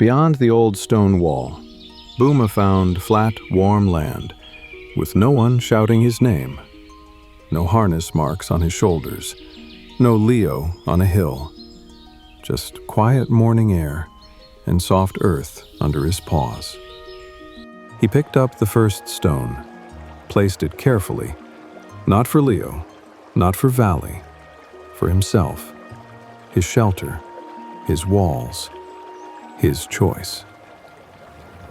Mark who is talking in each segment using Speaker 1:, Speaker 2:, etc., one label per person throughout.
Speaker 1: Beyond the old stone wall, Buma found flat, warm land, with no one shouting his name. No harness marks on his shoulders, no Leo on a hill. Just quiet morning air and soft earth under his paws. He picked up the first stone, placed it carefully, not for Leo, not for Valley, for himself, his shelter, his walls, his choice.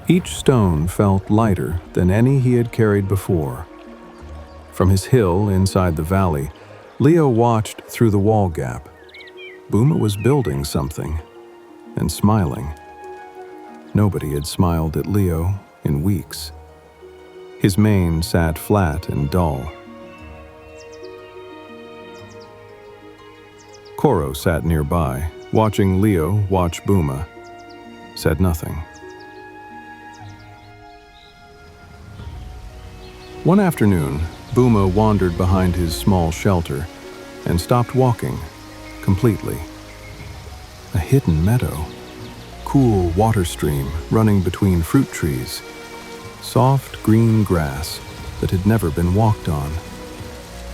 Speaker 1: Each stone felt lighter than any he had carried before. From his hill inside the valley, Leo watched through the wall gap. Buma was building something and smiling. Nobody had smiled at Leo in weeks. His mane sat flat and dull. Corro sat nearby, watching Leo watch Buma. Said nothing. One afternoon, Buma wandered behind his small shelter and stopped walking completely. A hidden meadow, cool water stream running between fruit trees, soft green grass that had never been walked on,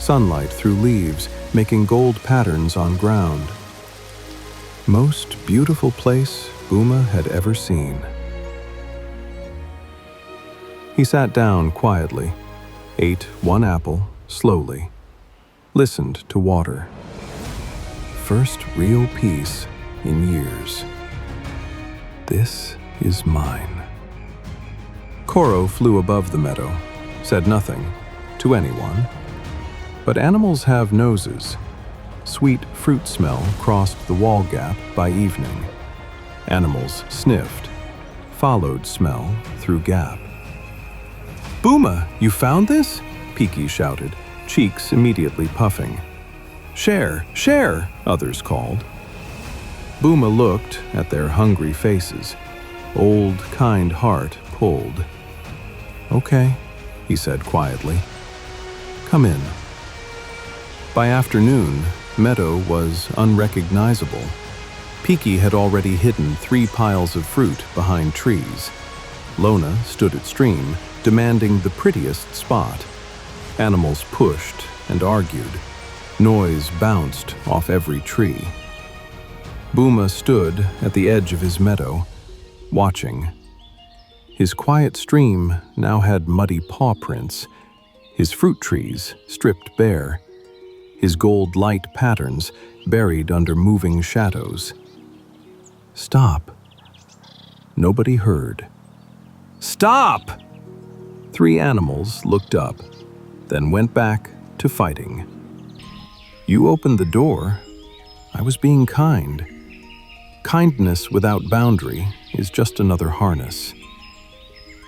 Speaker 1: sunlight through leaves making gold patterns on ground. Most beautiful place Buma had ever seen. He sat down quietly, ate one apple slowly, listened to water. First real peace in years. This is mine. Corro flew above the meadow, said nothing to anyone. But animals have noses. Sweet fruit smell crossed the wall gap by evening. Animals sniffed, followed smell through gap. "Buma, you found this?" Piki shouted, cheeks immediately puffing. "Share, share," others called. Buma looked at their hungry faces. Old, kind heart pulled. "Okay," he said quietly. "Come in." By afternoon, Meadow was unrecognizable. Piki had already hidden 3 piles of fruit behind trees. Lona stood at stream, demanding the prettiest spot. Animals pushed and argued. Noise bounced off every tree. Buma stood at the edge of his meadow, watching. His quiet stream now had muddy paw prints, his fruit trees stripped bare, his gold light patterns buried under moving shadows. "Stop." Nobody heard. "Stop!" 3 animals looked up, then went back to fighting. "You opened the door. I was being kind." Kindness without boundary is just another harness.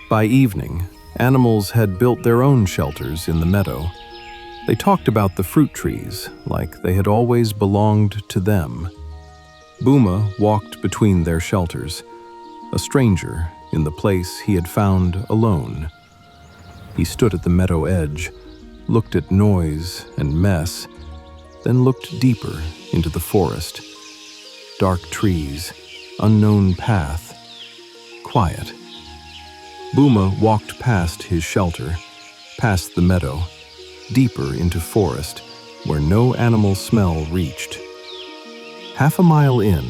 Speaker 1: By evening, animals had built their own shelters in the meadow. They talked about the fruit trees like they had always belonged to them. Buma walked between their shelters, a stranger in the place he had found alone. He stood at the meadow edge, looked at noise and mess, then looked deeper into the forest. Dark trees, unknown path, quiet. Buma walked past his shelter, past the meadow, deeper into forest where no animal smell reached. Half a mile in,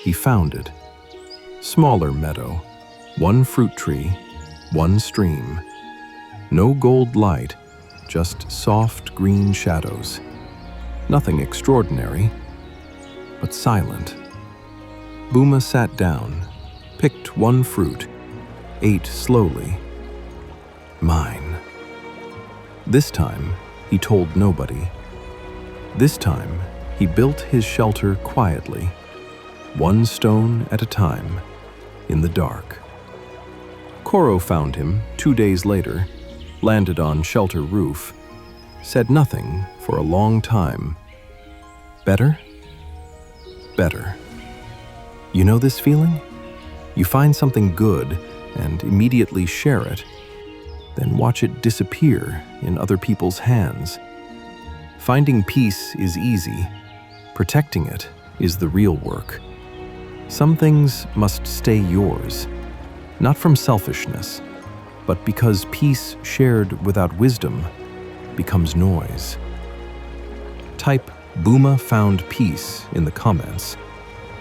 Speaker 1: he found it. Smaller meadow, 1 fruit tree, 1 stream. No gold light, just soft green shadows. Nothing extraordinary, but silent. Buma sat down, picked 1 fruit, ate slowly. Mine. This time, he told nobody. This time, he built his shelter quietly, 1 stone at a time, in the dark. Corro found him 2 days later, landed on shelter roof, said nothing for a long time. Better? Better. You know this feeling? You find something good and immediately share it, then watch it disappear in other people's hands. Finding peace is easy. Protecting it is the real work. Some things must stay yours, not from selfishness, but because peace shared without wisdom becomes noise. Type Buma found peace in the comments.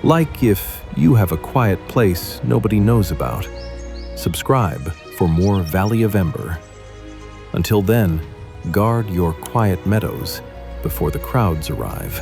Speaker 1: Like if you have a quiet place nobody knows about. Subscribe for more Valley of Ember. Until then, guard your quiet meadows before the crowds arrive.